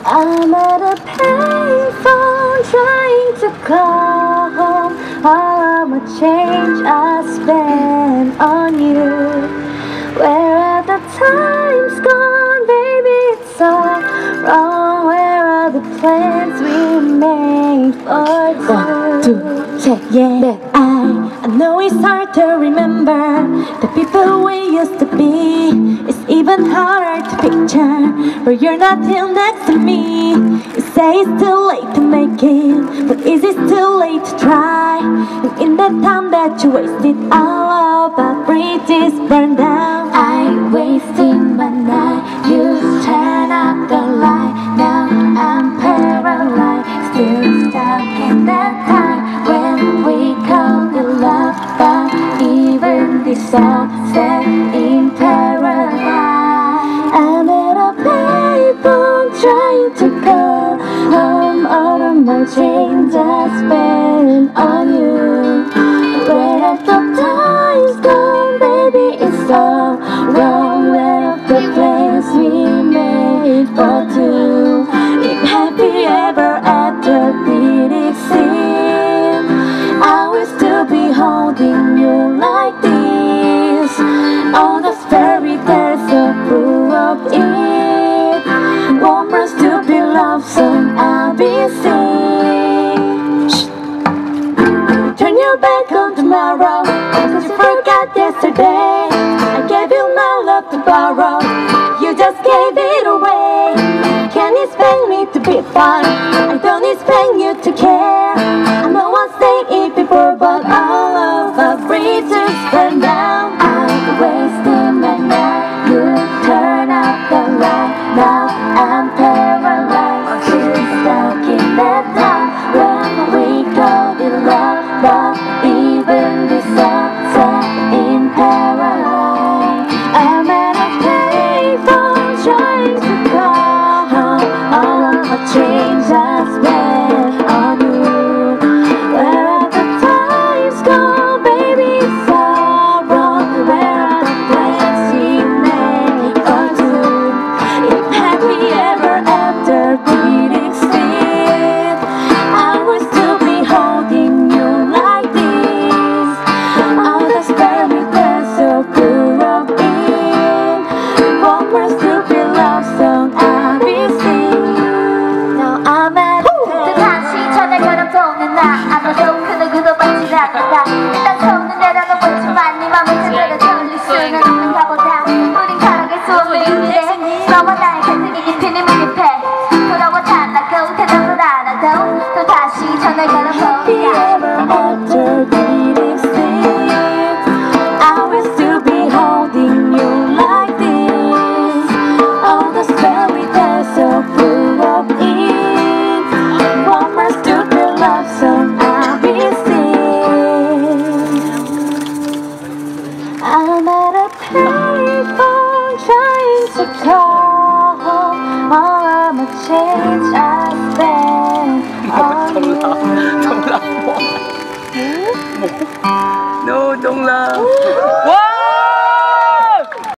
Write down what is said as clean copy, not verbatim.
I'm at a payphone trying to call home. All of my change I spent on you. Where are the times gone, baby? It's all wrong. Where are the plans we made for two? 1, 2, 3, yeah. I know it's hard to remember the people we used to be. It's even harder to picture where you're not here next to me. You say it's too late to make it, but is it too late to try? And in that time that you wasted, all of our bridges burned down. I wasted my night, you turn up the light. Now I'm paralyzed, still stuck in that time when we called it love. But even this song set in paradise. I'm at a payphone trying to call home. All of my change I spent on you. Where have the times gone, baby? It's all wrong. Where have the plans we made for two? If happy ever after did exist, I will still be holding you like this. All those fairy tales are full of it. One more stupid love song I'll be singing. Turn your back on tomorrow, cause you forgot yesterday. I gave you my love to borrow, you just gave it away. Can't expect me to be fine, I don't expect you to care. I know I said it before, but all of our bridges burned down. I wasted my night, you turn out the light. Now I'm paralyzed, still stuck in that time when we called it love. But even this song set in paradise. I'm at a payphone trying to call home. All of my change I spent on you. Where are the times gone, baby? It's all wrong. Where are the plans we made for two? If happy ever after did exist, I would still be holding you like this. All the fairy tales so full of it. One more stupid love song I'll be singing. Now I'm at 또 다시 전화처럼 도는 나 아무도 그 누구도 받지 않는다. 일단 손은 내려놓았지만 네 맘을 제대로 돌릴 수는 없는가 보다. 우린 살아갈 수 없는 일에 너와 나의 갈등이 깊이는 밀입해. 돌아와 달라고 대답을 안 하고 또 다시 전화를 걸어보자. after did exist, I will still be holding you like this. All the fairy tales so full of it. One more stupid love song I'll be singing. I'm at a payphone trying to call home. All of my change I spent on you. No, don't laugh. What?